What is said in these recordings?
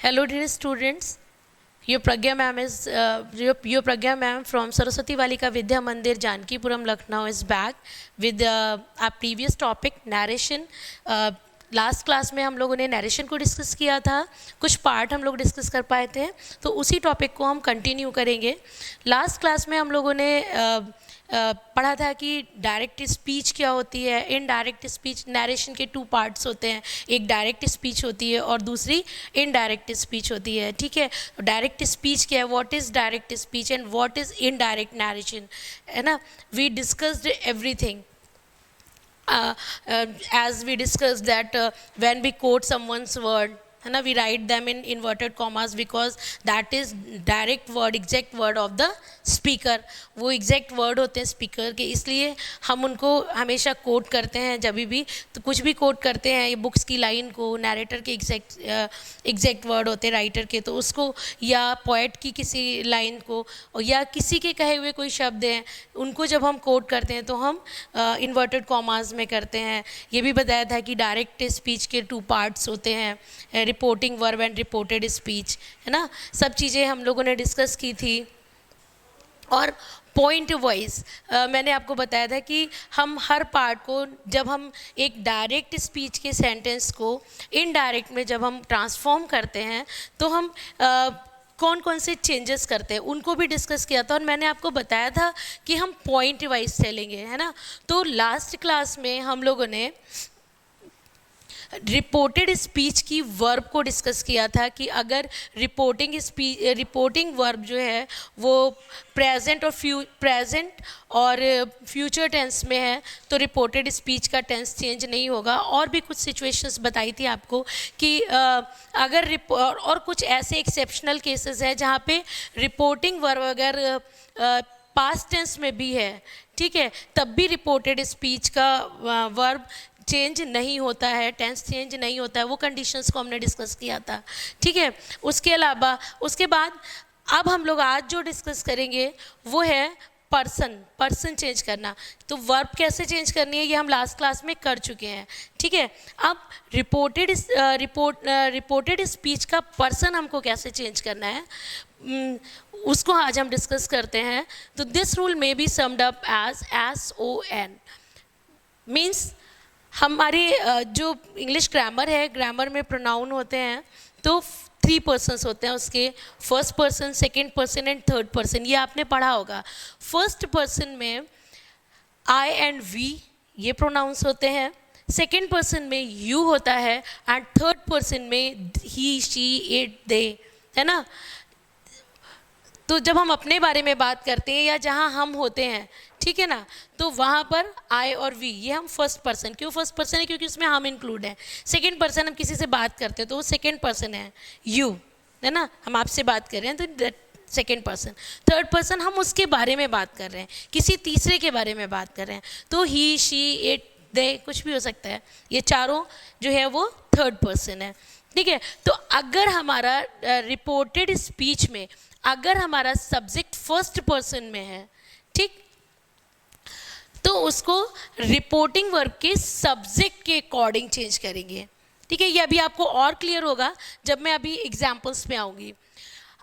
Hello, dear students. Your Pragya ma'am is your Pragya ma'am from Saraswati Valika Vidya Mandir, Jankipuram, Lucknow is back with our previous topic narration. Last class में हम लोगों ने narration को discuss किया था, कुछ part हम लोग डिस्कस कर पाए थे, तो उसी टॉपिक को हम कंटिन्यू करेंगे। लास्ट क्लास में हम लोगों ने पढ़ा था कि डायरेक्ट स्पीच क्या होती है, इनडायरेक्ट स्पीच। नरेशन के 2 पार्ट्स होते हैं, एक डायरेक्ट स्पीच होती है और दूसरी इनडायरेक्ट स्पीच होती है। ठीक है, डायरेक्ट स्पीच क्या है, what is direct speech and what is indirect narration, है ना। We discussed everything. As we discussed that when we quote someone's word, है ना, we write them in inverted commas because that is direct word, exact word of the speaker. वो exact word होते हैं speaker के, इसलिए हम उनको हमेशा कोट करते हैं। जब भी तो कुछ भी कोट करते हैं, ये बुक्स की लाइन को, नरेटर के exact word होते हैं राइटर के, तो उसको, या पोएट की किसी लाइन को, या किसी के कहे हुए कोई शब्द हैं, उनको जब हम कोट करते हैं तो हम इन्वर्टेड कॉमास में करते हैं। ये भी बताया था कि डायरेक्ट स्पीच के 2 पार्ट्स होते हैं, reporting verb and reported speech, है ना। सब चीज़ें हम लोगों ने डिस्कस की थी। और पॉइंट वाइज मैंने आपको बताया था कि हम हर पार्ट को, जब हम एक डायरेक्ट स्पीच के सेंटेंस को इनडायरेक्ट में जब हम ट्रांसफॉर्म करते हैं तो हम कौन कौन से चेंजेस करते हैं उनको भी डिस्कस किया था। और मैंने आपको बताया था कि हम पॉइंट वाइज चलेंगे, है ना। तो लास्ट क्लास में हम लोगों ने रिपोर्टेड स्पीच की वर्ब को डिस्कस किया था कि अगर रिपोर्टिंग वर्ब जो है वो प्रेजेंट और फ्यूचर टेंस में है तो रिपोर्टेड स्पीच का टेंस चेंज नहीं होगा। और भी कुछ सिचुएशंस बताई थी आपको कि अगर और कुछ ऐसे एक्सेप्शनल केसेस हैं जहाँ पे रिपोर्टिंग वर्ब अगर पास्ट टेंस में भी है, ठीक है, तब भी रिपोर्टेड स्पीच का वर्ब चेंज नहीं होता है, टेंस चेंज नहीं होता है। वो कंडीशंस को हमने डिस्कस किया था, ठीक है। उसके अलावा उसके बाद अब हम लोग आज जो डिस्कस करेंगे वो है पर्सन चेंज करना। तो वर्ब कैसे चेंज करनी है ये हम लास्ट क्लास में कर चुके हैं, ठीक है। अब रिपोर्टेड स्पीच का पर्सन हमको कैसे चेंज करना है उसको आज हम डिस्कस करते हैं। तो this rule may be summed up as SON, means हमारे जो इंग्लिश ग्रामर है, ग्रामर में प्रोनाउन होते हैं तो 3 पर्सन्स होते हैं उसके, first person, second person and third person. ये आपने पढ़ा होगा। फर्स्ट पर्सन में I एंड we ये प्रोनाउंस होते हैं, सेकंड पर्सन में you होता है एंड थर्ड पर्सन में he, she, it, they, है ना। तो जब हम अपने बारे में बात करते हैं या जहाँ हम होते हैं, ठीक है ना, तो वहाँ पर I और we ये हम फर्स्ट पर्सन, क्यों फर्स्ट पर्सन है, क्योंकि उसमें हम इंक्लूड हैं। सेकंड पर्सन हम किसी से बात करते हैं तो वो सेकंड पर्सन है, you, है ना, हम आपसे बात कर रहे हैं तो सेकंड पर्सन। थर्ड पर्सन हम उसके बारे में बात कर रहे हैं, किसी तीसरे के बारे में बात कर रहे हैं, तो he, she, it, they कुछ भी हो सकता है। ये चारों जो है वो थर्ड पर्सन है, ठीक है। तो अगर हमारा रिपोर्टेड स्पीच में अगर हमारा सब्जेक्ट फर्स्ट पर्सन में है, ठीक, तो उसको रिपोर्टिंग वर्ब के सब्जेक्ट के अकॉर्डिंग चेंज करेंगे, ठीक है। ये अभी आपको और क्लियर होगा जब मैं अभी एग्जाम्पल्स में आऊँगी।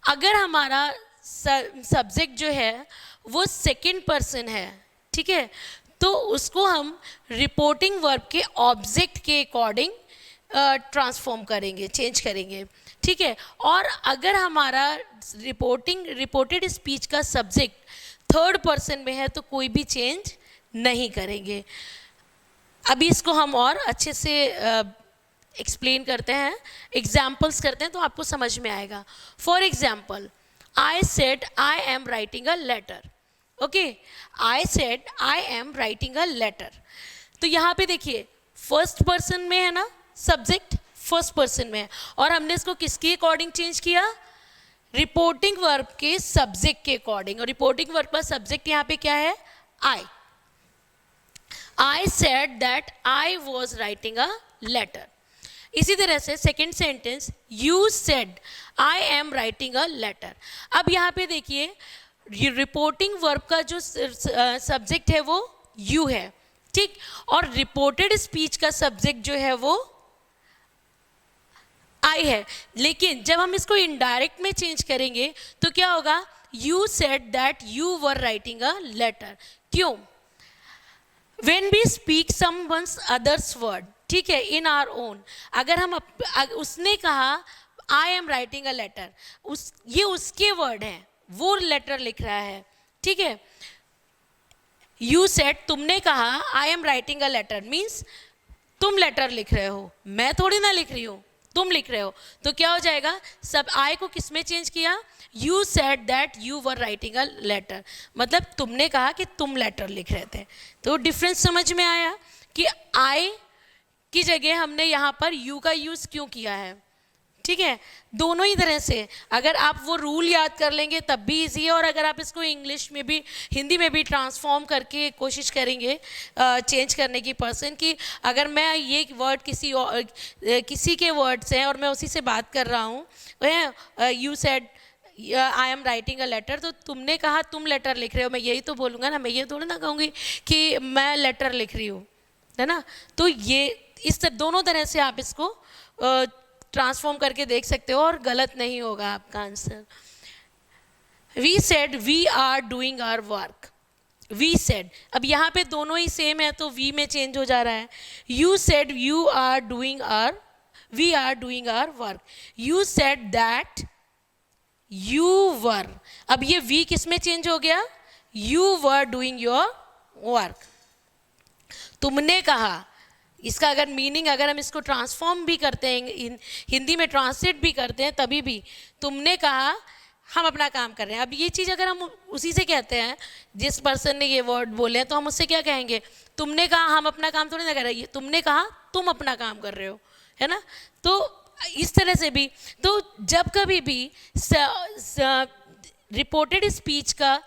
अगर हमारा सब्जेक्ट जो है वो सेकंड पर्सन है, ठीक है, तो उसको हम रिपोर्टिंग वर्ब के ऑब्जेक्ट के अकॉर्डिंग ट्रांसफॉर्म करेंगे, चेंज करेंगे, ठीक है। और अगर हमारा रिपोर्टेड स्पीच का सब्जेक्ट थर्ड पर्सन में है तो कोई भी चेंज नहीं करेंगे। अभी इसको हम और अच्छे से एक्सप्लेन करते हैं, एग्जाम्पल्स करते हैं तो आपको समझ में आएगा। For example, I said I am writing a letter, okay, I said I am writing a letter. तो यहाँ पे देखिए फर्स्ट पर्सन में है ना, सब्जेक्ट फर्स्ट पर्सन में है, और हमने इसको किसके अकॉर्डिंग चेंज किया, रिपोर्टिंग वर्ब के सब्जेक्ट के अकॉर्डिंग। और रिपोर्टिंग वर्ब का सब्जेक्ट यहाँ पे क्या है, I said that I was writing a letter. इसी तरह से second sentence, you said I am writing a letter. अब यहाँ पे देखिए रिपोर्टिंग वर्ब का जो सब्जेक्ट है वो you है, ठीक, और रिपोर्टेड स्पीच का सब्जेक्ट जो है वो आई है, लेकिन जब हम इसको इनडायरेक्ट में चेंज करेंगे तो क्या होगा, you said that you were writing a letter. क्यों? When we speak someone's other's word, ठीक है, in our own, अगर हम उसने कहा I am writing a letter, ये उसके वर्ड हैं, वो लेटर लिख रहा है, ठीक है। यू सेड, तुमने कहा I am writing a letter, means तुम लेटर लिख रहे हो, मैं थोड़ी ना लिख रही हूँ, तुम लिख रहे हो। तो क्या हो जाएगा, सब आई को किस में चेंज किया, you said that you were writing a letter, मतलब तुमने कहा कि तुम लेटर लिख रहे थे। तो डिफरेंस समझ में आया कि आई की जगह हमने यहाँ पर यू का यूज़ क्यों किया है, ठीक है। दोनों ही तरह से अगर आप वो रूल याद कर लेंगे तब भी इजी है, और अगर आप इसको इंग्लिश में भी, हिंदी में भी ट्रांसफॉर्म करके कोशिश करेंगे चेंज करने की पर्सन की, अगर मैं ये वर्ड किसी के वर्ड्स हैं और मैं उसी से बात कर रहा हूँ, you said I am writing a letter, तो तुमने कहा तुम लेटर लिख रहे हो, मैं यही तो बोलूँगा ना, मैं ये थोड़ी ना कहूँगी कि मैं लेटर लिख रही हूँ, है ना। तो ये इस दोनों तरह से आप इसको ट्रांसफॉर्म करके देख सकते हो और गलत नहीं होगा आपका answer. We said we are doing our work, we said, अब यहाँ पे दोनों ही सेम है तो वी में चेंज हो जा रहा है। You said you are doing our, we are doing our work. You said that you were, अब ये वी किस में चेंज हो गया, you were doing your work. तुमने कहा, इसका अगर मीनिंग, अगर हम इसको ट्रांसफॉर्म भी करते हैं, हिंदी में ट्रांसलेट भी करते हैं, तभी भी तुमने कहा हम अपना काम कर रहे हैं। अब ये चीज़ अगर हम उसी से कहते हैं, जिस पर्सन ने ये वर्ड बोले हैं, तो हम उससे क्या कहेंगे, तुमने कहा हम अपना काम थोड़ी ना कर रहे हैं, तुमने कहा तुम अपना काम कर रहे हो, है ना। तो इस तरह से भी, तो जब कभी भी रिपोर्टेड स्पीच का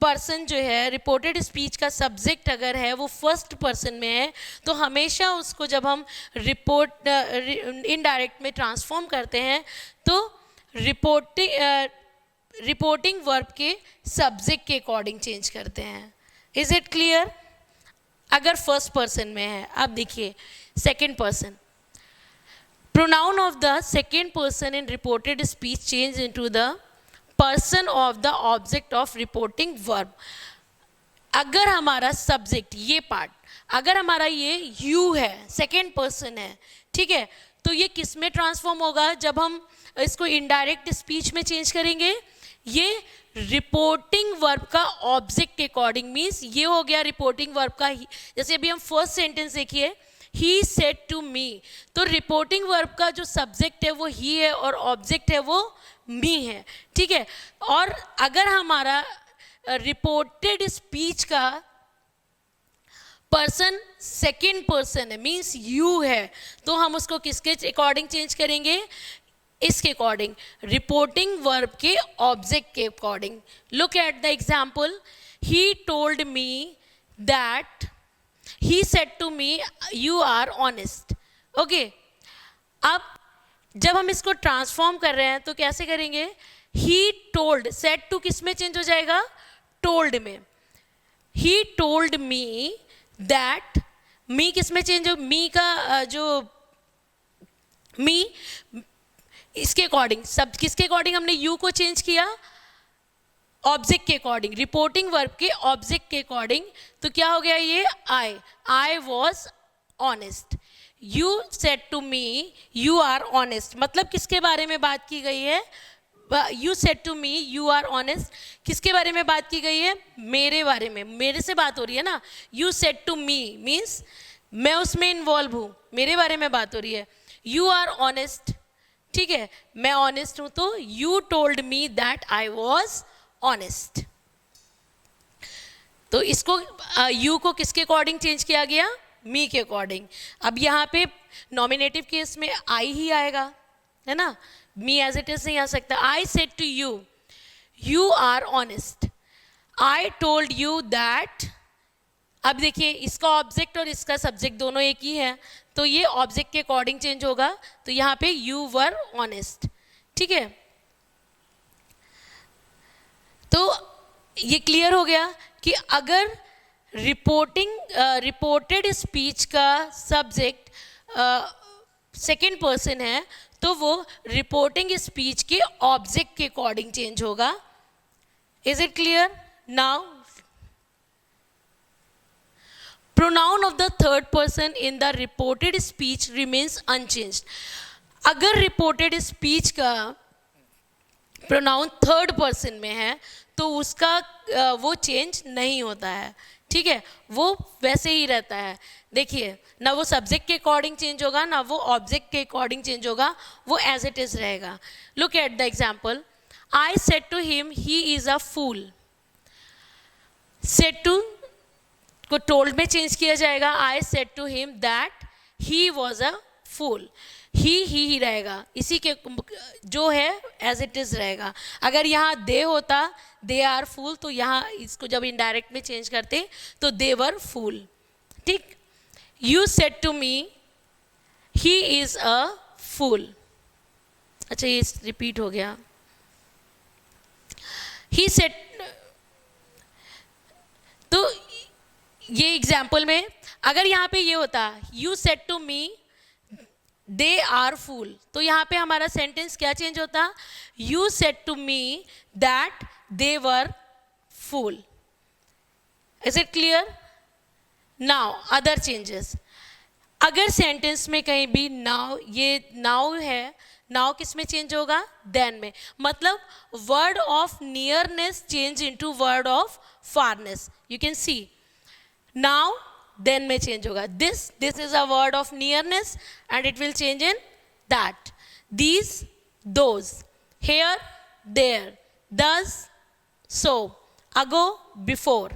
पर्सन जो है, रिपोर्टेड स्पीच का सब्जेक्ट अगर है वो फर्स्ट पर्सन में है, तो हमेशा उसको जब हम रिपोर्ट इनडायरेक्ट में ट्रांसफॉर्म करते हैं तो रिपोर्टिंग वर्ब के सब्जेक्ट के अकॉर्डिंग चेंज करते हैं। Is it clear? अगर फर्स्ट पर्सन में है, अब देखिए second person, pronoun of the second person in reported speech change into the person of the object of reporting verb. अगर हमारा सब्जेक्ट, ये पार्ट, अगर हमारा ये यू है, सेकेंड पर्सन है, ठीक है, तो ये किस में ट्रांसफॉर्म होगा जब हम इसको इनडायरेक्ट स्पीच में चेंज करेंगे, ये रिपोर्टिंग वर्ब का ऑब्जेक्ट के अकॉर्डिंग, मीन्स ये हो गया रिपोर्टिंग वर्ब का। जैसे अभी हम फर्स्ट सेंटेंस देखिए, ही सेड टू मी, तो रिपोर्टिंग वर्ब का जो सब्जेक्ट है वो ही है और ऑब्जेक्ट है वो मी है, ठीक है। और अगर हमारा रिपोर्टेड स्पीच का पर्सन सेकेंड पर्सन है, मीन्स यू है, तो हम उसको किसके अकॉर्डिंग चेंज करेंगे, इसके अकॉर्डिंग, रिपोर्टिंग वर्ब के ऑब्जेक्ट के according. Look at the example, he told me that, he said to me you are honest, okay। अब जब हम इसको ट्रांसफॉर्म कर रहे हैं तो कैसे करेंगे, he told, said to किस में चेंज हो जाएगा, told में। he told me that, me किस में चेंज हो, me का जो me, इसके अकॉर्डिंग, सब किसके अकॉर्डिंग हमने you को चेंज किया, ऑब्जेक्ट के अकॉर्डिंग, रिपोर्टिंग वर्ब के ऑब्जेक्ट के अकॉर्डिंग। तो क्या हो गया ये, I was honest. You said to me you are honest, मतलब किसके बारे में बात की गई है, you said to me you are honest, किसके बारे में बात की गई है, मेरे बारे में, मेरे से बात हो रही है ना। You said to me means मैं उसमें इन्वॉल्व हूँ, मेरे बारे में बात हो रही है। यू आर ऑनेस्ट, ठीक है, मैं ऑनेस्ट हूँ, तो you told me that I was honest. तो इसको यू को किसके अकॉर्डिंग चेंज किया गया, मी के अकॉर्डिंग। अब यहाँ पे नॉमिनेटिव केस में आई ही आएगा, है ना, मी एज इट इज नहीं आ सकता। I said to you you are honest, I told you that. अब देखिए इसका ऑब्जेक्ट और इसका सब्जेक्ट दोनों एक ही है, तो ये ऑब्जेक्ट के अकॉर्डिंग चेंज होगा, तो यहाँ पे यू वर ऑनेस्ट, ठीक है। तो ये क्लियर हो गया कि अगर रिपोर्टेड स्पीच का सब्जेक्ट सेकेंड पर्सन है तो वो रिपोर्टिंग स्पीच के ऑब्जेक्ट के अकॉर्डिंग चेंज होगा. Is it clear? Now pronoun of the third person in the reported speech remains unchanged. अगर reported speech का pronoun third person में है तो उसका वो चेंज नहीं होता है. ठीक है, वो वैसे ही रहता है. देखिए, ना वो सब्जेक्ट के अकॉर्डिंग चेंज होगा, ना वो ऑब्जेक्ट के अकॉर्डिंग चेंज होगा, वो एज इट इज रहेगा. Look at the example. I said to him he is a fool. Said to को टोल्ड में चेंज किया जाएगा. I said to him that he was a fool. He रहेगा, इसी के जो है एज इट इज रहेगा. अगर यहाँ दे होता दे आर फूल, तो यहाँ इसको जब इनडायरेक्ट में चेंज करते तो दे वर फूल. ठीक. You said to me he is a fool. अच्छा, ये रिपीट हो गया. ही सेड, तो ये एग्जाम्पल में अगर यहाँ पे ये होता you said to me they are fool, तो यहाँ पे हमारा सेंटेंस क्या चेंज होता? You said to me that they were fool. Is it clear? Now other changes. अगर सेंटेंस में कहीं भी नाउ, ये नाउ है, नाउ किस में चेंज होगा? देन में. मतलब word of nearness change into word of फारनेस. You can C now then में change होगा. this is a word of nearness and it will change in that. these, those, here, there, thus, so, ago, before,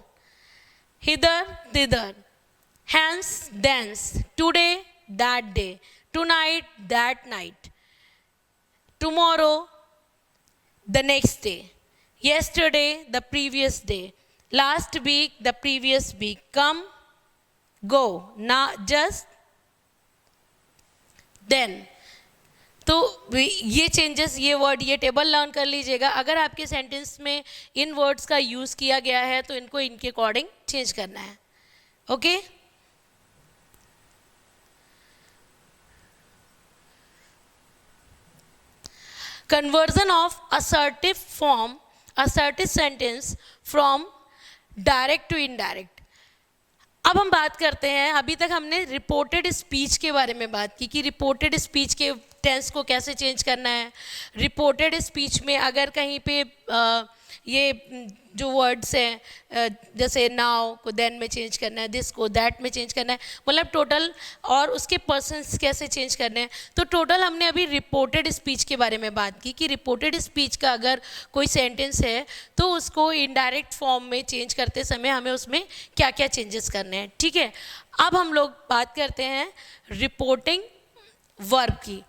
hither, thither, hence, thence, today, that day, tonight, that night, tomorrow, the next day, yesterday, the previous day, last week, the previous week, come, go, now, just, then. तो ये changes, ये word, ये table learn कर लीजिएगा. अगर आपके sentence में इन words का यूज़ किया गया है तो इनको इनके अकॉर्डिंग चेंज करना है. Okay. Conversion of assertive form, assertive sentence from direct to indirect. अब हम बात करते हैं, अभी तक हमने रिपोर्टेड स्पीच के बारे में बात की कि रिपोर्टेड स्पीच के टेंस को कैसे चेंज करना है. रिपोर्टेड स्पीच में अगर कहीं पे ये जो वर्ड्स हैं जैसे नाउ को देन में चेंज करना है, दिस को दैट में चेंज करना है, मतलब टोटल, और उसके पर्सन्स कैसे चेंज करने हैं. तो टोटल हमने अभी रिपोर्टेड स्पीच के बारे में बात की कि रिपोर्टेड स्पीच का अगर कोई सेंटेंस है तो उसको इनडायरेक्ट फॉर्म में चेंज करते समय हमें उसमें क्या क्या चेंजेस करने हैं. ठीक है. अब हम लोग बात करते हैं रिपोर्टिंग वर्ब की.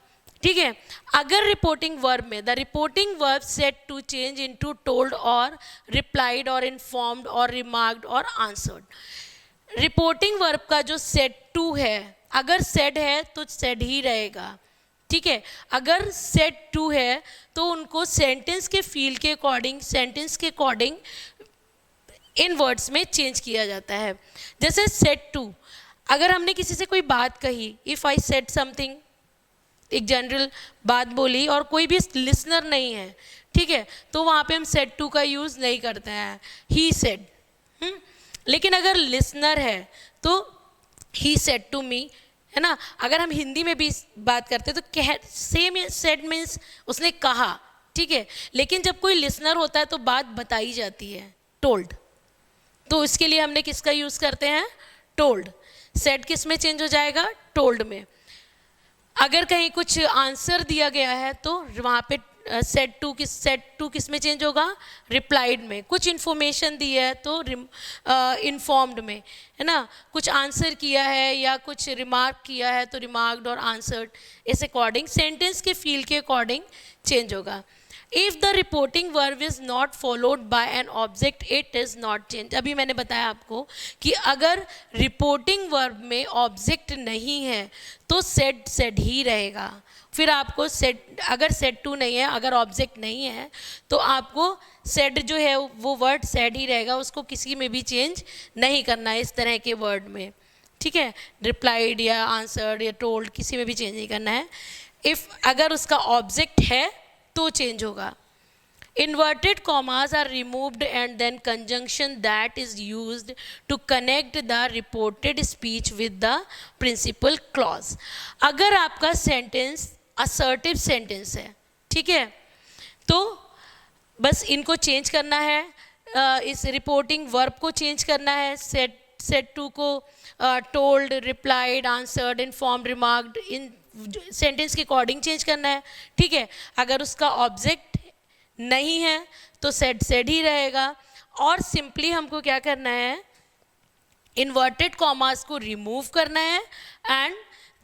ठीक है. अगर रिपोर्टिंग वर्ब में the reporting verb set to change into told और रिप्लाइड और इन्फॉर्म्ड और रिमार्क्ड और आंसर्ड. रिपोर्टिंग वर्ब का जो सेट टू है, अगर सेड है तो सेड ही रहेगा. ठीक है. अगर सेट टू है तो उनको सेंटेंस के फील के अकॉर्डिंग, सेंटेंस के अकॉर्डिंग इन वर्ड्स में चेंज किया जाता है. जैसे सेट टू, अगर हमने किसी से कोई बात कही, इफ़ आई सेड समथिंग, एक जनरल बात बोली और कोई भी लिसनर नहीं है, ठीक है, तो वहाँ पे हम सेड टू का यूज़ नहीं करते हैं, ही सेड. लेकिन अगर लिसनर है तो ही सेड टू मी, है ना. अगर हम हिंदी में भी बात करते तो कह, सेम सेड मीन्स उसने कहा. ठीक है. लेकिन जब कोई लिसनर होता है तो बात बताई जाती है, टोल्ड. तो इसके लिए हमने किसका यूज़ करते हैं? टोल्ड. सेड किस में चेंज हो जाएगा? टोल्ड में. अगर कहीं कुछ आंसर दिया गया है तो वहाँ पे सेड टू किस में चेंज होगा? रिप्लाइड में. कुछ इन्फॉर्मेशन दी है तो इन्फॉर्म्ड में, है ना. कुछ आंसर किया है या कुछ रिमार्क किया है तो रिमार्क्ड और आंसर्ड. इस अकॉर्डिंग सेंटेंस के फील के अकॉर्डिंग चेंज होगा. If the reporting verb is not followed by an object it is not change. अभी मैंने बताया आपको कि अगर रिपोर्टिंग वर्ब में ऑब्जेक्ट नहीं है तो सेड ही रहेगा. फिर आपको सेड, अगर सेड टू नहीं है, अगर ऑब्जेक्ट नहीं है तो आपको सेड जो है वो वर्ड सेड ही रहेगा, उसको किसी में भी चेंज नहीं करना है इस तरह के वर्ड में. ठीक है. रिप्लाइड या आंसर्ड या टोल्ड किसी में भी चेंज नहीं करना है. अगर उसका ऑब्जेक्ट है तो चेंज होगा. Inverted commas are removed and then conjunction that is used to connect the reported speech with the principal clause. अगर आपका सेंटेंस assertive सेंटेंस है, ठीक है, तो बस इनको चेंज करना है. इस रिपोर्टिंग वर्ब को चेंज करना है. सेड टू को told, replied, answered, informed, remarked, इन सेंटेंस के अकॉर्डिंग चेंज करना है. ठीक है, अगर उसका ऑब्जेक्ट नहीं है तो सेड ही रहेगा. और सिंपली हमको क्या करना है, इन्वर्टेड कॉमास को रिमूव करना है एंड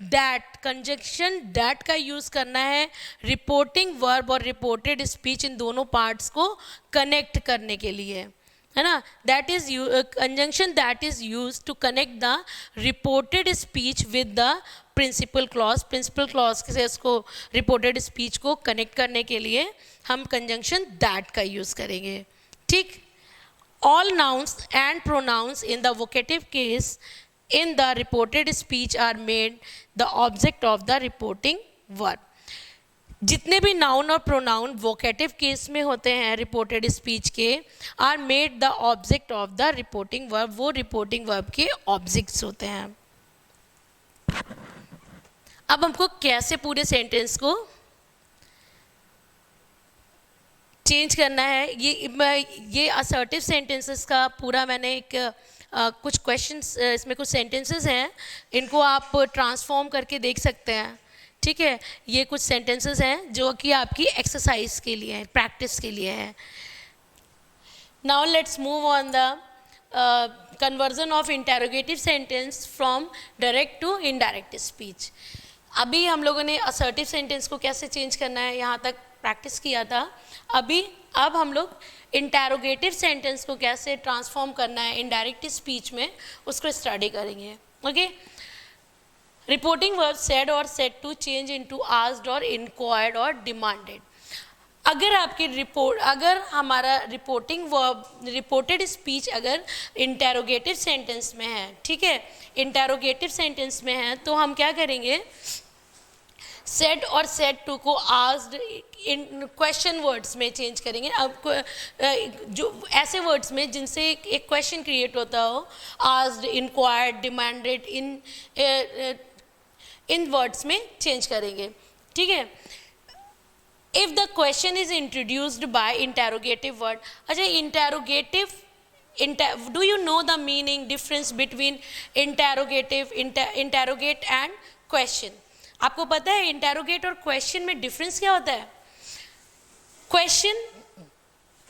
दैट कंजंक्शन दैट का यूज करना है रिपोर्टिंग वर्ब और रिपोर्टेड स्पीच इन दोनों पार्ट्स को कनेक्ट करने के लिए, है ना. That is conjunction that is use to connect the reported speech with the principal clause. Principal clause से इसको रिपोर्टेड स्पीच को कनेक्ट करने के लिए हम कंजंक्शन दैट का यूज करेंगे. ठीक. All nouns and pronouns in the vocative case in the reported speech are made the object of the reporting verb. जितने भी नाउन और प्रोनाउन वोकेटिव केस में होते हैं रिपोर्टेड स्पीच के, are made the object of the reporting verb. वो reporting verb के objects होते हैं. अब हमको कैसे पूरे सेंटेंस को चेंज करना है, ये असर्टिव सेंटेंसेस का पूरा मैंने एक कुछ क्वेश्चंस, इसमें कुछ सेंटेंसेस हैं, इनको आप ट्रांसफॉर्म करके देख सकते हैं. ठीक है, ये कुछ सेंटेंसेस हैं जो कि आपकी एक्सरसाइज के लिए है, प्रैक्टिस के लिए है. Now let's move on the conversion of interrogative sentence from direct to indirect speech. अभी हम लोगों ने असर्टिव सेंटेंस को कैसे चेंज करना है यहाँ तक प्रैक्टिस किया था. अब हम लोग इंटेरोगेटिव सेंटेंस को कैसे ट्रांसफॉर्म करना है इनडायरेक्ट स्पीच में, उसको स्टडी करेंगे. ओके. रिपोर्टिंग वर्ब सेड और said to change into asked और इंक्वायर्ड और डिमांडेड. अगर हमारा रिपोर्टिंग वर्ब रिपोर्टेड स्पीच अगर इंटेरोगेटिव सेंटेंस में है, ठीक है, इंटेरोगेटिव सेंटेंस में है, तो हम क्या करेंगे, सेड और सेड टू को आस्क्ड इन क्वेश्चन वर्ड्स में चेंज करेंगे. अब जो ऐसे वर्ड्स में जिनसे एक क्वेश्चन क्रिएट होता हो, आस्क्ड, इंक्वायर्ड, डिमांडेड, इन वर्ड्स में चेंज करेंगे. ठीक है. If the question is introduced by interrogative word. अच्छा, interrogative, do you know the meaning difference between interrogative, interrogate and question? आपको पता है इंटेरोगेट और क्वेश्चन में डिफरेंस क्या होता है? क्वेश्चन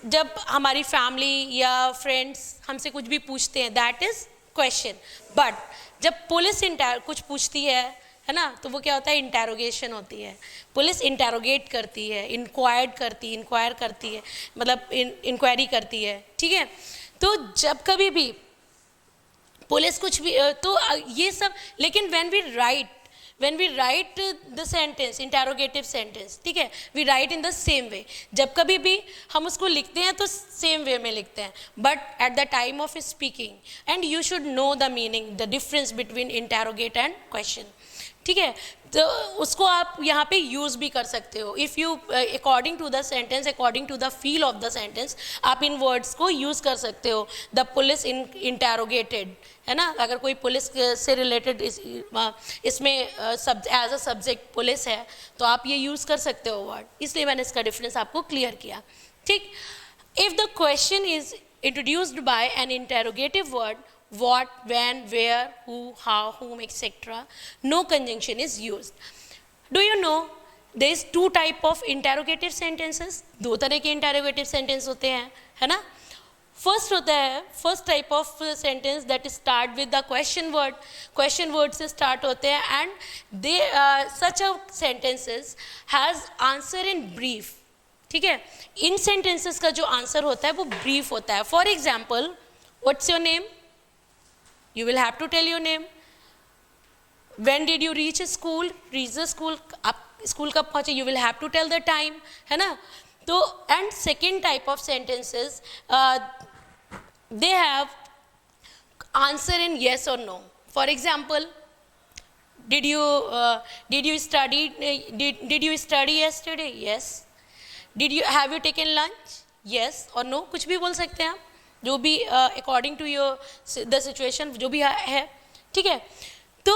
जब हमारी फैमिली या फ्रेंड्स हमसे कुछ भी पूछते हैं, दैट इज क्वेश्चन. बट जब पुलिस कुछ पूछती है ना, तो वो क्या होता है, इंटेरोगेशन होती है. पुलिस इंटेरोगेट करती है, इंक्वायर करती है, मतलब इंक्वायरी करती है. ठीक है. तो जब कभी भी पुलिस कुछ भी, तो ये सब, लेकिन when we write the sentence, interrogative sentence, ठीक है, we write in the same way. जब कभी भी हम उसको लिखते हैं तो सेम वे में लिखते हैं, but at the time of speaking, and you should know the meaning, the difference between interrogate and question. ठीक है. तो उसको आप यहाँ पे यूज़ भी कर सकते हो. If you according to the sentence, according to the feel of the sentence, आप इन वर्ड्स को यूज़ कर सकते हो. द पुलिस इंटेरोगेटेड, है ना, अगर कोई पुलिस से रिलेटेड इसमें एज अ सब्जेक्ट पुलिस है, तो आप ये यूज़ कर सकते हो वर्ड. इसलिए मैंने इसका डिफरेंस आपको क्लियर किया. ठीक. If the question is introduced bye N interrogative word, what, when, where, who, how, whom, etc., no conjunction is used. Do you know there is two type of interrogative sentences? दो तरह के interrogative sentence होते हैं, है ना. First होता है, first type of sentence that start with the question word. Question word से स्टार्ट होते हैं and they such a sentences has answer in brief. ठीक है. इन सेंटेंसेस का जो आंसर होता है वो ब्रीफ होता है. For example, what's your name? You will have to tell your name. When did you reach school? Reach the school. आप स्कूल कब पहुँचे? You will have to tell the time, है ना. तो and second type of sentences, they have answer in yes or no. For example, did you study did you study yesterday? Yes. Have you taken lunch? Yes or no, कुछ भी बोल सकते हैं आप, जो भी according to your the situation जो भी है, ठीक है। तो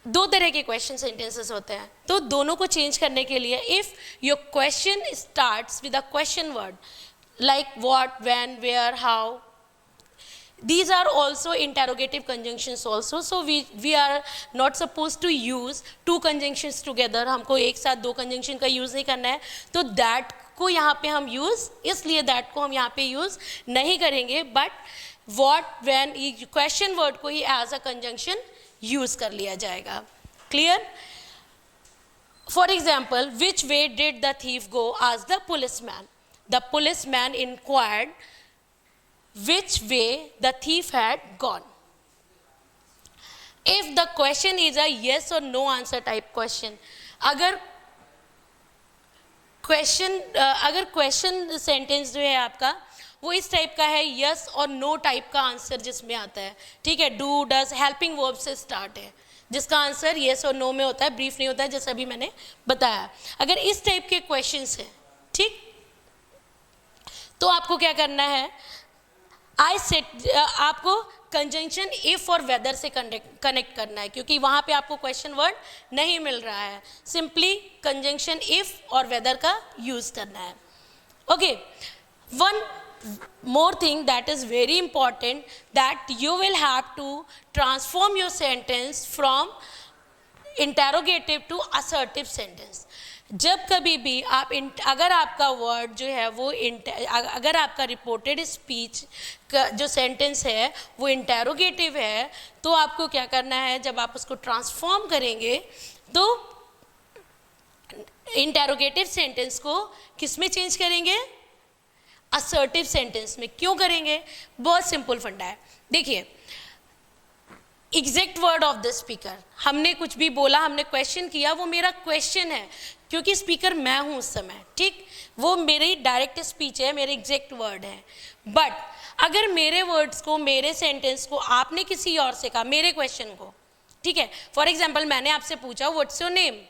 दो तरह के क्वेश्चन सेंटेंसेस होते हैं, तो दोनों को चेंज करने के लिए if your question starts with a question word like what, when, where, how, these are also interrogative conjunctions also, so we are not supposed to use two conjunctions together, हमको एक साथ दो conjunction का use नहीं करना है, तो that को यहाँ पे हम use, इसलिए that को हम यहाँ पे use नहीं करेंगे, but what, when, question word को ही as a conjunction use कर लिया जाएगा। Clear? For example, which way did the thief go? asked the policeman. The policeman inquired which way the thief had gone. If the question is a yes or no answer type question, अगर question sentence जो है आपका वो इस type का है, yes और no type का आंसर जिसमें आता है, ठीक है, डू, डज, हेल्पिंग वर्ब से स्टार्ट है, जिसका आंसर यस और नो में होता है, ब्रीफ नहीं होता है, जैसा अभी मैंने बताया। अगर इस टाइप के क्वेश्चंस हैं, ठीक, तो आपको क्या करना है, आपको कंजंक्शन इफ और वेदर से कनेक्ट करना है, क्योंकि वहाँ पे आपको क्वेश्चन वर्ड नहीं मिल रहा है, सिंपली कंजंक्शन इफ और वेदर का यूज करना है। Okay, one more thing that is very important, that you will have to transform your sentence from interrogative to assertive sentence. जब कभी भी आप अगर आपका वर्ड जो है वो अगर आपका रिपोर्टेड स्पीच का जो सेंटेंस है वो इंटेरोगेटिव है, तो आपको क्या करना है, जब आप उसको ट्रांसफॉर्म करेंगे तो इंटेरोगेटिव सेंटेंस को किस में चेंज करेंगे, असर्टिव सेंटेंस में। क्यों करेंगे, बहुत सिंपल फंडा है। देखिए, exact word of the speaker, हमने कुछ भी बोला, हमने क्वेश्चन किया, वो मेरा क्वेश्चन है, क्योंकि स्पीकर मैं हूं उस समय, ठीक, वो मेरी डायरेक्ट स्पीच है, मेरे एग्जैक्ट वर्ड है। बट अगर मेरे वर्ड्स को, मेरे सेंटेंस को आपने किसी और से कहा, मेरे क्वेश्चन को, ठीक है, फॉर एग्जाम्पल मैंने आपसे पूछा व्हाट्स योर नेम,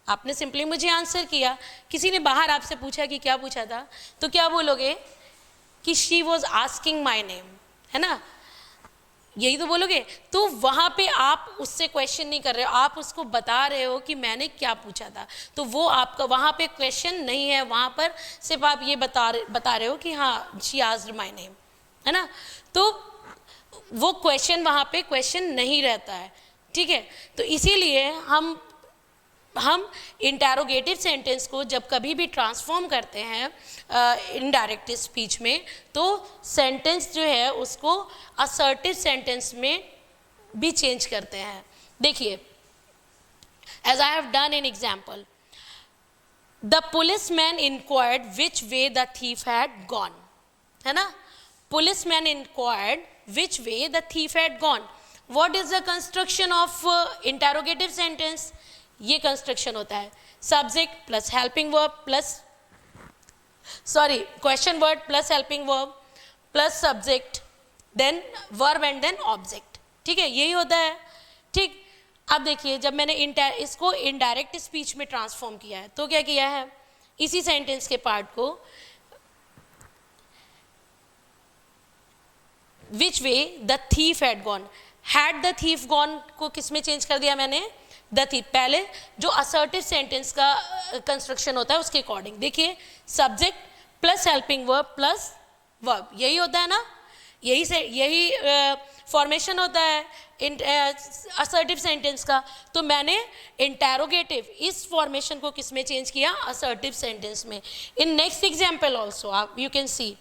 आपने सिंपली मुझे आंसर किया, किसी ने बाहर आपसे पूछा कि क्या पूछा था, तो क्या बोलोगे कि she was asking my name, है ना, यही तो बोलोगे। तो वहाँ पे आप उससे क्वेश्चन नहीं कर रहे हो, आप उसको बता रहे हो कि मैंने क्या पूछा था, तो वो आपका वहाँ पे क्वेश्चन नहीं है, वहाँ पर सिर्फ आप ये बता रहे हो कि हाँ शी आस्क्ड माय नेम, है ना, तो वो क्वेश्चन वहाँ पे क्वेश्चन नहीं रहता है, ठीक है। तो इसीलिए हम इंटेरोगेटिव सेंटेंस को जब कभी भी ट्रांसफॉर्म करते हैं इनडायरेक्ट स्पीच में, तो सेंटेंस जो है उसको असर्टिव सेंटेंस में भी चेंज करते हैं। देखिए, as I have done an example, the policeman inquired which way the thief had gone, है ना, policeman inquired which way the thief had gone. What is the construction of interrogative sentence, ये construction होता है subject plus helping verb plus question word plus helping verb plus subject then verb and then object, ठीक है, यही होता है, ठीक। अब देखिए, जब मैंने इसको इनडायरेक्ट स्पीच में ट्रांसफॉर्म किया है, तो क्या किया है, इसी सेंटेंस के पार्ट को which way the thief had gone, had the thief gone को किस में चेंज कर दिया मैंने, द थीफ, पहले जो असर्टिव सेंटेंस का कंस्ट्रक्शन होता है उसके अकॉर्डिंग। देखिए, subject plus helping verb plus verb, यही होता है ना, यही फॉर्मेशन होता है असर्टिव सेंटेंस का। तो मैंने इंटेरोगेटिव इस फॉर्मेशन को किस में चेंज किया, असर्टिव सेंटेंस में। इन नेक्स्ट एग्जाम्पल ऑल्सो आप you can C,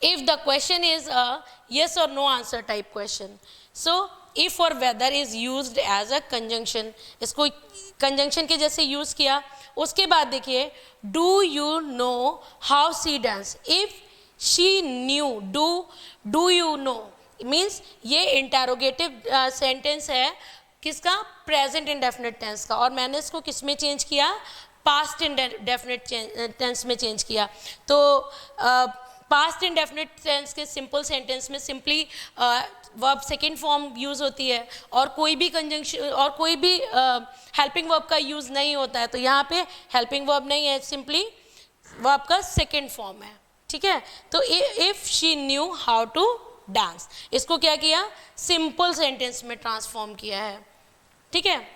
if the question is a yes or no answer type question, so if or whether is used as a conjunction, इसको conjunction के जैसे use किया। उसके बाद देखिए, do you know how she dance, if she knew, do you know means ये interrogative sentence है किसका, present indefinite tense का, और मैंने इसको किस में चेंज किया, past indefinite tense में चेंज किया। तो पास्ट इंडेफिनिट टेंस के सिंपल सेंटेंस में simply verb second form use होती है और कोई भी कंजंक्शन और कोई भी हेल्पिंग वर्ब का यूज़ नहीं होता है, तो यहाँ पे हेल्पिंग वर्ब नहीं है, सिंपली वर्ब का सेकेंड फॉर्म है, ठीक है। तो if she knew how to dance, इसको क्या किया, सिंपल सेंटेंस में ट्रांसफॉर्म किया है, ठीक है।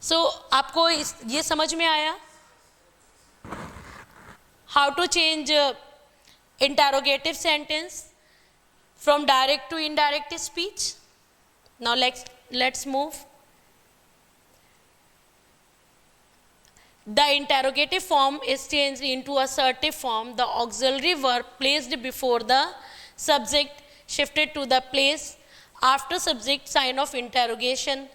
सो आपको ये समझ में आया how to change interrogative sentence from direct to indirect speech. Now let's move. The interrogative form is changed into assertive form. The auxiliary verb placed before the subject shifted to the place after subject sign of interrogation.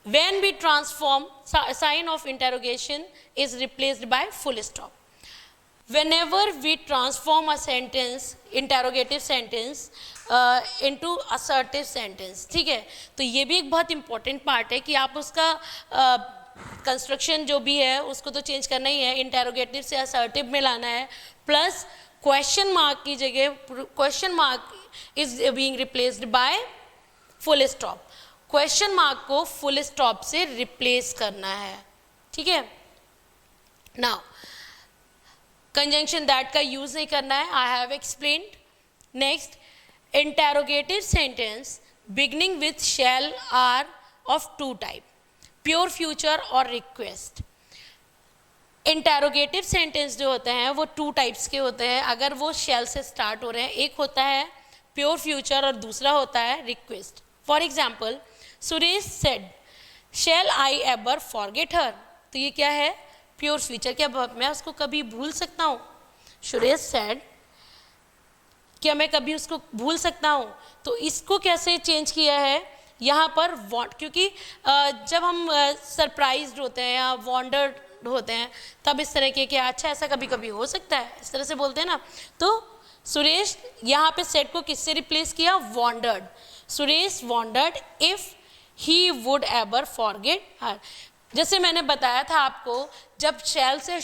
When we transform, sign of interrogation is replaced by full stop. Whenever we transform a sentence, interrogative sentence into assertive sentence, ठीक है, तो ये भी एक बहुत important part है कि आप उसका कंस्ट्रक्शन जो भी है उसको तो चेंज करना ही है, इंटेरोगेटिव से असर्टिव में लाना है, प्लस क्वेश्चन मार्क की जगह question mark is being replaced by full stop, question mark को फुल स्टॉप से रिप्लेस करना है, ठीक है। नाउ कंजंक्शन दैट का यूज नहीं करना है, I have explained. Next, interrogative sentence beginning with shall are of two type, pure future और रिक्वेस्ट। इंटेरोगेटिव सेंटेंस जो होते हैं वो टू टाइप्स के होते हैं अगर वो शैल से स्टार्ट हो रहे हैं, एक होता है प्योर फ्यूचर और दूसरा होता है request. For example, Suresh said shall I ever forget her, तो ये क्या है, प्योर फ्यूचर, क्या मैं उसको कभी भूल सकता हूँ, सुरेश सेड क्या मैं कभी उसको भूल सकता हूँ, तो इसको कैसे चेंज किया है यहाँ पर वॉन्ट, क्योंकि जब हम सरप्राइज्ड होते हैं या वॉन्डर्ड होते हैं तब इस तरह के क्या अच्छा ऐसा कभी कभी हो सकता है, इस तरह से बोलते हैं ना, तो सुरेश यहाँ पे सेड को किससे रिप्लेस किया, wandered, Suresh wandered if he would ever forget हर। जैसे मैंने बताया था आपको, जब शैल से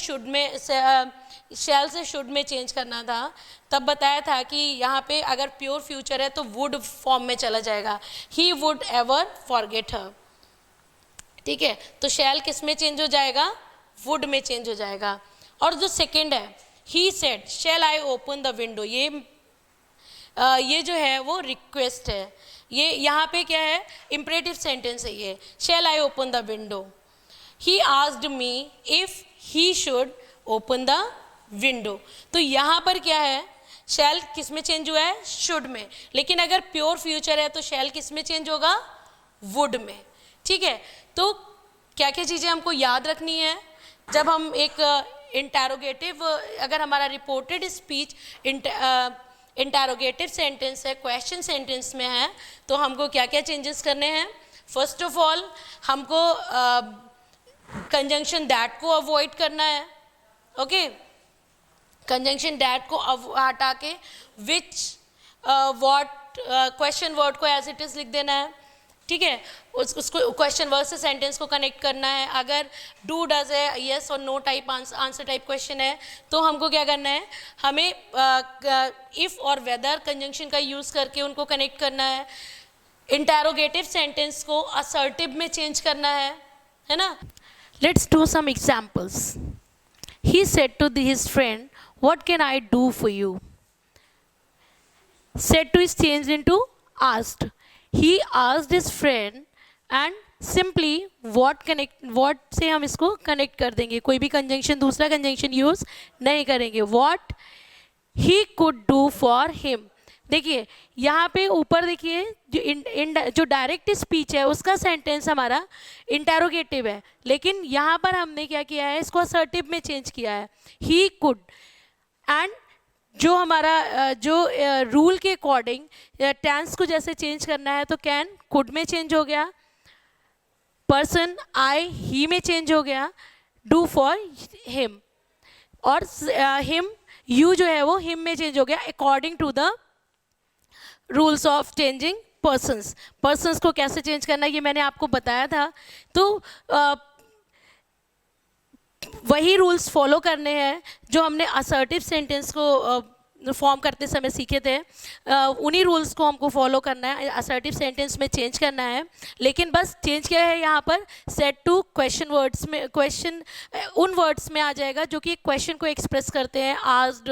शुड में चेंज करना था तब बताया था कि यहाँ पे अगर प्योर फ्यूचर है तो वुड फॉर्म में चला जाएगा, ही वुड एवर फॉरगेट हर, ठीक है। तो शैल किस में चेंज हो जाएगा, वुड में चेंज हो जाएगा। और जो सेकेंड है, he said shall I open the window, ये जो है वो रिक्वेस्ट है, ये यहाँ पे क्या है, इम्परेटिव सेंटेंस है ये, shall I open the window. He asked me if he should open the window, तो यहाँ पर क्या है, शैल किस में चेंज हुआ है, शुड में, लेकिन अगर प्योर फ्यूचर है तो शैल किस में चेंज होगा, वुड में, ठीक है। तो क्या क्या चीज़ें हमको याद रखनी है जब हम एक इंटेरोगेटिव, अगर हमारा रिपोर्टेड स्पीच इंटेरोगेटिव सेंटेंस है, क्वेश्चन सेंटेंस में है, तो हमको क्या क्या चेंजेस करने हैं। फर्स्ट ऑफ ऑल हमको कंजंक्शन दैट को अवॉइड करना है, ओके, कंजंक्शन दैट को हटा के विच व्हाट क्वेश्चन वर्ड को एज इट इज लिख देना है, ठीक है, उसको क्वेश्चन वर्ड से सेंटेंस को कनेक्ट करना है। अगर डू डज है, येस और no type answer type question है तो हमको क्या करना है, हमें इफ और वेदर कंजंक्शन का यूज करके उनको कनेक्ट करना है। इंटेरोगेटिव सेंटेंस को असर्टिव में चेंज करना है ना। Let's do some examples. He said to his friend, "What can I do for you?" Said to is changed into asked. He asked his friend, and simply what से हम इसको connect कर देंगे, कोई भी conjunction दूसरा conjunction use नहीं करेंगे। What he could do for him. देखिए यहाँ पे ऊपर देखिए जो डायरेक्ट स्पीच है उसका सेंटेंस हमारा इंटेरोगेटिव है, लेकिन यहाँ पर हमने क्या किया है, इसको असर्टिव में चेंज किया है, ही कुड। एंड जो हमारा जो रूल के अकॉर्डिंग टेंस को जैसे चेंज करना है तो कैन कुड में चेंज हो गया, पर्सन आई ही में चेंज हो गया, डू फॉर हिम, और हिम यू जो है वो हिम में चेंज हो गया according to the rules of changing persons को कैसे चेंज करना है ये मैंने आपको बताया था। तो वही रूल्स फॉलो करने हैं जो हमने असर्टिव सेंटेंस को फॉर्म करते समय सीखे थे, उन्हीं रूल्स को हमको फॉलो करना है, असर्टिव सेंटेंस में चेंज करना है। लेकिन बस चेंज क्या है यहाँ पर, सेट टू क्वेश्चन वर्ड्स में, क्वेश्चन उन वर्ड्स में आ जाएगा जो कि क्वेश्चन को एक्सप्रेस करते हैं, आस्क्ड,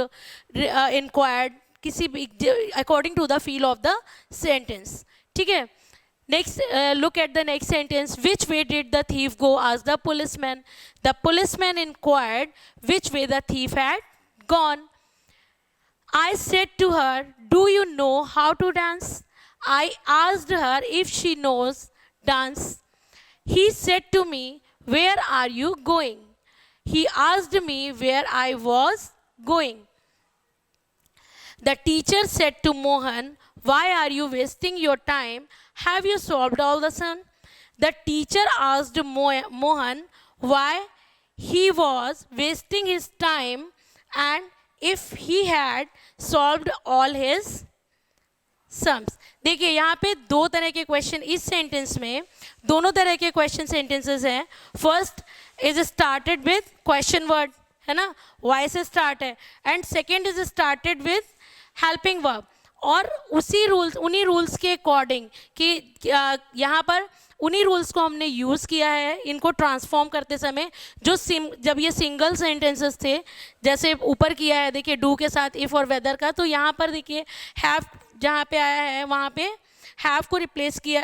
इंक्वायर्ड, किसी भी according to the feel of the sentence. ठीक है, next look at the next sentence. Which way did the thief go? Asked the policeman. The policeman inquired which way the thief had gone. I said to her, do you know how to dance? I asked her if she knows dance. He said to me, where are you going? He asked me where I was going. The teacher said to Mohan, why are you wasting your time? Have you solved all the sum? The teacher asked Mohan why he was wasting his time and if he had solved all his sums. देखिए यहाँ पे दो तरह के question इस sentence में, दोनों तरह के क्वेश्चन सेंटेंसेस हैं। First is started with question word, है ना, वाई से स्टार्ट है, and second is started with helping verb. और उसी रूल्स, उन्हीं रूल्स के अकॉर्डिंग कि यहाँ पर उन्हीं रूल्स को हमने यूज़ किया है इनको ट्रांसफॉर्म करते समय। जो जब ये सिंगल सेंटेंसेस थे, जैसे ऊपर किया है देखिए डू के साथ इफ़ और वेदर का, तो यहाँ पर देखिए हैव जहाँ पे आया है वहाँ पे हैव को रिप्लेस किया,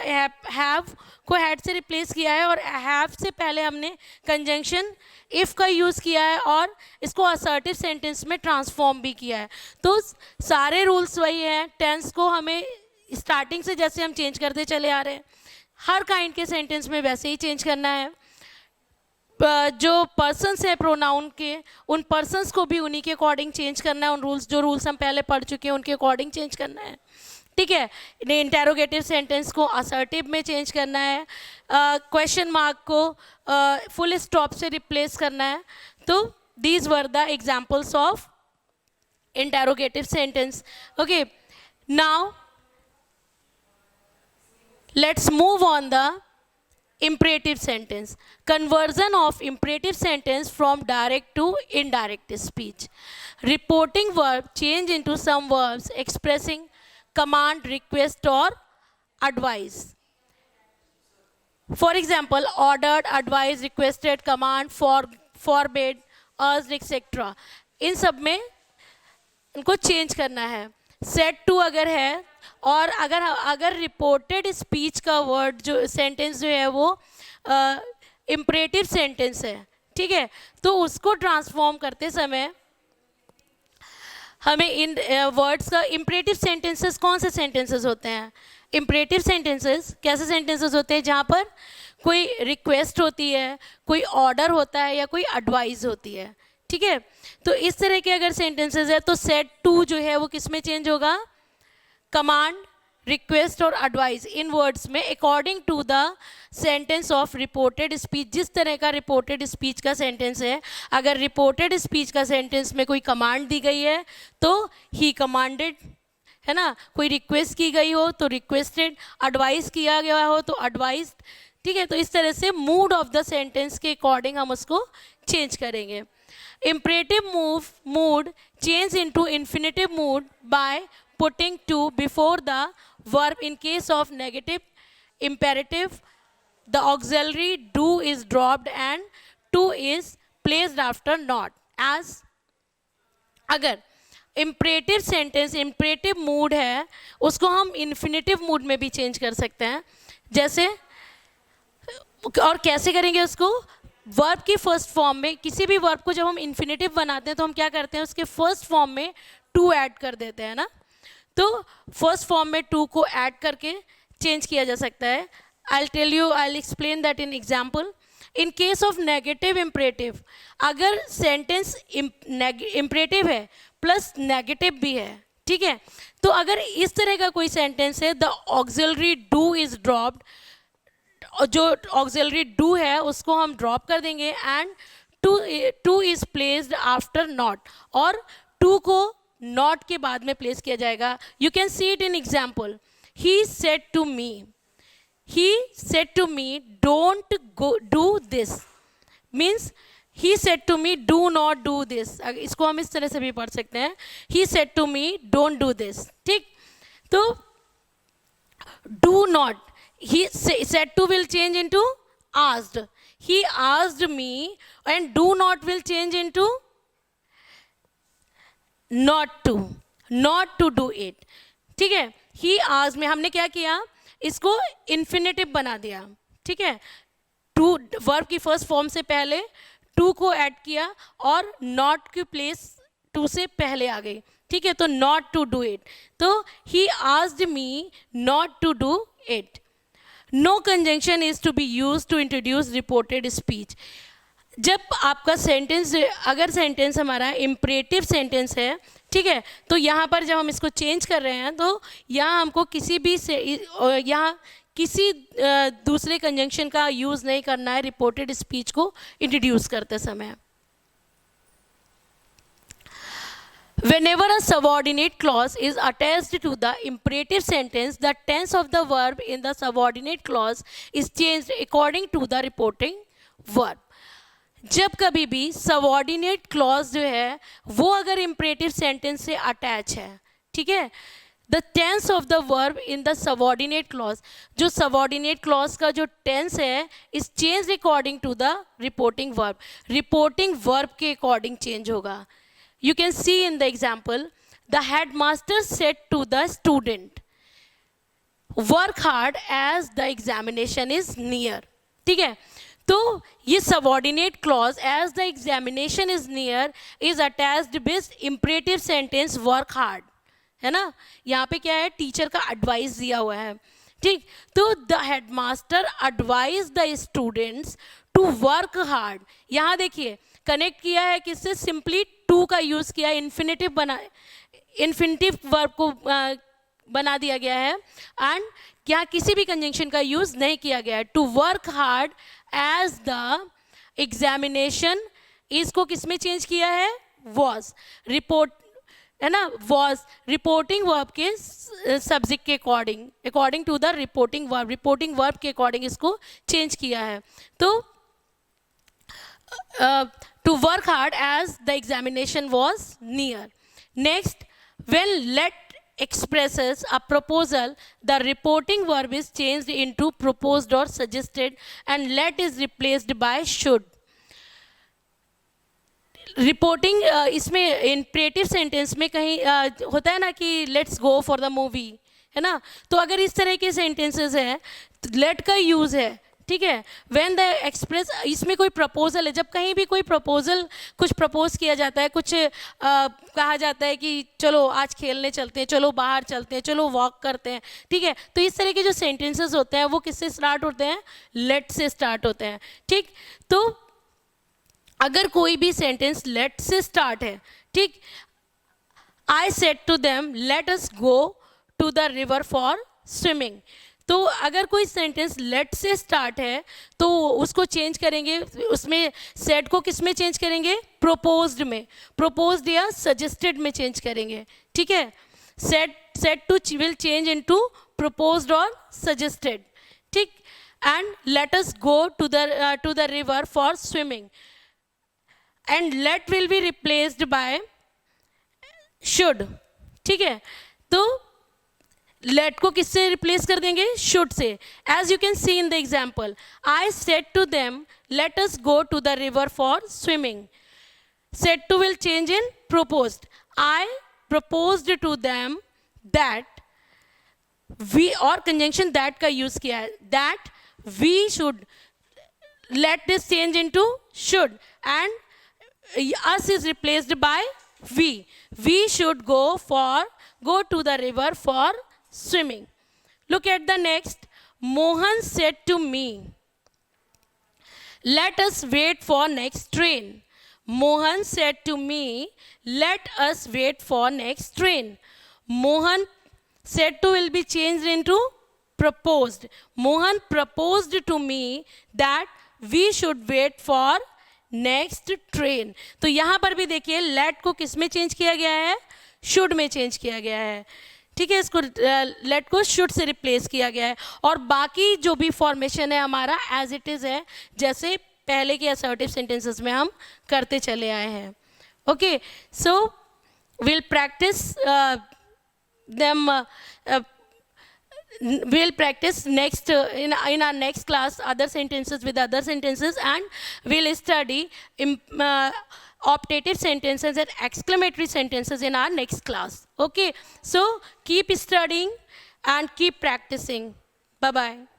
हैव को हैड से रिप्लेस किया है, और हैव से पहले हमने कंजंक्शन इफ़ का यूज़ किया है और इसको असर्टिव सेंटेंस में ट्रांसफॉर्म भी किया है। तो सारे रूल्स वही हैं, टेंस को हमें स्टार्टिंग से जैसे हम चेंज करते चले आ रहे हैं, हर काइंड के सेंटेंस में वैसे ही चेंज करना है। जो पर्सन्स हैं प्रोनाउन के, उन पर्सन्स को भी उन्हीं के अकॉर्डिंग चेंज करना है, उन रूल्स जो रूल्स हम पहले पढ़ चुके हैं उनके अकॉर्डिंग चेंज करना है। ठीक है, इंटेरोगेटिव सेंटेंस को असर्टिव में चेंज करना है, क्वेश्चन मार्क को फुल स्टॉप से रिप्लेस करना है। तो these were the examples of interrogative sentence. Okay, now let's move on the imperative sentence. Conversion of imperative sentence from direct to indirect speech. Reporting verb change into some verbs expressing command, request or advice. For example, ordered, advised, requested, command, forbade, urged, etc. इन सब में इनको change करना है। Set to अगर है, और अगर reported speech का वर्ड जो सेंटेंस जो है वो इम्परेटिव सेंटेंस है, ठीक है, तो उसको ट्रांसफॉर्म करते समय हमें इन वर्ड्स का, इम्परेटिव सेंटेंसेस कौन से सेंटेंसेस होते हैं? इम्परेटिव सेंटेंसेस कैसे सेंटेंसेस होते हैं जहाँ पर कोई रिक्वेस्ट होती है, कोई ऑर्डर होता है या कोई एडवाइस होती है। ठीक है, तो इस तरह के अगर सेंटेंसेस है तो सेट टू जो है वो किस में चेंज होगा? कमांड, रिक्वेस्ट और एडवाइस, इन वर्ड्स में according to the sentence of reported speech. जिस तरह का रिपोर्टेड स्पीच का सेंटेंस है, अगर रिपोर्टेड स्पीच का सेंटेंस में कोई कमांड दी गई है तो ही कमांडेड, है ना, कोई रिक्वेस्ट की गई हो तो रिक्वेस्टेड, एडवाइस किया गया हो तो एडवाइस्ड। ठीक है, तो इस तरह से मूड ऑफ द सेंटेंस के अकॉर्डिंग हम उसको चेंज करेंगे। Imperative mood change into infinitive mood by putting to before the verb. In case of negative imperative, the auxiliary do is dropped and to is placed after not. As अगर imperative sentence imperative mood है, उसको हम infinitive mood में भी change कर सकते हैं। जैसे, और कैसे करेंगे उसको? वर्ब की फर्स्ट फॉर्म में, किसी भी वर्ब को जब हम इन्फिनेटिव बनाते हैं तो हम क्या करते हैं, उसके फर्स्ट फॉर्म में टू ऐड कर देते हैं ना। तो फर्स्ट फॉर्म में टू को ऐड करके चेंज किया जा सकता है। I will explain that in example. In case of negative imperative, अगर सेंटेंस इम्परेटिव है प्लस नेगेटिव भी है, ठीक है, तो अगर इस तरह का कोई सेंटेंस है, the auxiliary do is dropped, जो ऑक्सिलरी डू है उसको हम ड्रॉप कर देंगे, and to is placed after not, और टू को नॉट के बाद में प्लेस किया जाएगा। You can see it in example. He said to me don't go do this, means he said to me do not do this, इसको हम इस तरह से भी पढ़ सकते हैं, he said to me don't do this, ठीक। तो do not, he said to will change into asked, he asked me, and do not will change into not to do it, ठीक है। he asked में हमने क्या किया, इसको infinitive बना दिया, ठीक है। टू वर्ब की फर्स्ट फॉर्म से पहले टू को ऐड किया और नॉट की प्लेस टू से पहले आ गई, ठीक है। तो नॉट टू डू इट, तो he asked me not to do it. No conjunction is to be used to introduce reported speech. जब आपका सेंटेंस, अगर सेंटेंस हमारा इम्परेटिव सेंटेंस है, ठीक है, तो यहाँ पर जब हम इसको चेंज कर रहे हैं तो यहाँ हमको किसी भी यहाँ किसी दूसरे कंजंक्शन का यूज़ नहीं करना है रिपोर्टेड स्पीच को इंट्रोड्यूस करते समय। Whenever a subordinate clause is attached to the imperative sentence, the tense of the verb in the subordinate clause is changed according to the reporting verb. जब कभी भी subordinate clause जो है वो अगर imperative sentence से attach है, ठीक है, the tense of the verb in the subordinate clause, जो subordinate clause का जो tense है is changed according to the reporting verb. Reporting verb के according change होगा। You can see in the example, the headmaster said to the student, work hard as the examination is near, ठीक है। तो ये subordinate clause as the examination is near is attached with imperative sentence work hard, है ना। यहाँ पे क्या है, टीचर का एडवाइस दिया हुआ है, ठीक। तो the headmaster advised the students to work hard, यहाँ देखिए कनेक्ट किया है किससे, सिंपली टू का यूज़ किया, इन्फिनेटिव बना, इन्फिनेटिव वर्ब को बना दिया गया है, एंड क्या किसी भी कंजंक्शन का यूज़ नहीं किया गया है। To work hard as the examination, इसको किस में चेंज किया है, वॉज, रिपोर्ट है ना, वॉज रिपोर्टिंग वर्ब के सब्जेक्ट के according, according to the reporting verb के अकॉर्डिंग इसको चेंज किया है। तो to work hard as the examination was near. Next, when let expresses a proposal, the reporting verb is changed into proposed or suggested, and let is replaced by should. Reporting इसमें imperative sentence में कहीं होता है ना कि let's go for the movie, है ना। तो अगर इस तरह के सेंटेंसेस हैं तो लेट का यूज़ है, ठीक है। व्हेन द एक्सप्रेस, इसमें कोई प्रपोजल है, जब कहीं भी कोई प्रपोजल, कुछ प्रपोज किया जाता है, कुछ कहा जाता है कि चलो आज खेलने चलते हैं, चलो बाहर चलते हैं, चलो वॉक करते हैं, ठीक है। तो इस तरह के जो सेंटेंसेस होते हैं वो किससे स्टार्ट होते हैं, लेट से स्टार्ट होते हैं, ठीक। तो अगर कोई भी सेंटेंस लेट से स्टार्ट है, ठीक, I said to them let us go to the river for swimming, तो अगर कोई सेंटेंस लेट से स्टार्ट है तो उसको चेंज करेंगे, उसमें सेड को किस में चेंज करेंगे, प्रोपोज्ड में, प्रोपोज्ड या सजेस्टेड में चेंज करेंगे, ठीक है। Said to will change into proposed और सजेस्टेड, ठीक। And let us go to the river for swimming, and let will be replaced by should, ठीक है। तो लेट को किससे रिप्लेस कर देंगे, शुड से। As you can see in the example, I said to them let us go to the river for swimming, said to will change in proposed, I proposed to them that we, और conjunction that का use किया है, that we should, let this change in to should, and us is replaced by we should go to the river for swimming. Look at the next. Mohan said to me, let us wait for next train. Mohan said to me, let us wait for next train. Mohan said to will be changed into proposed. Mohan proposed to me that we should wait for next train. तो यहाँ पर भी देखिए late को किस में change किया गया है, शुड में चेंज किया गया है, ठीक है। इसको लेट को शुड से रिप्लेस किया गया है, और बाकी जो भी फॉर्मेशन है हमारा एज इट इज़ है, जैसे पहले के assertive sentences में हम करते चले आए हैं. Okay, so we'll practice them. We'll practice next in our next class other sentences with other sentences, and we'll study optative sentences and exclamatory sentences in our next class. Okay, so keep studying and keep practicing. Bye bye.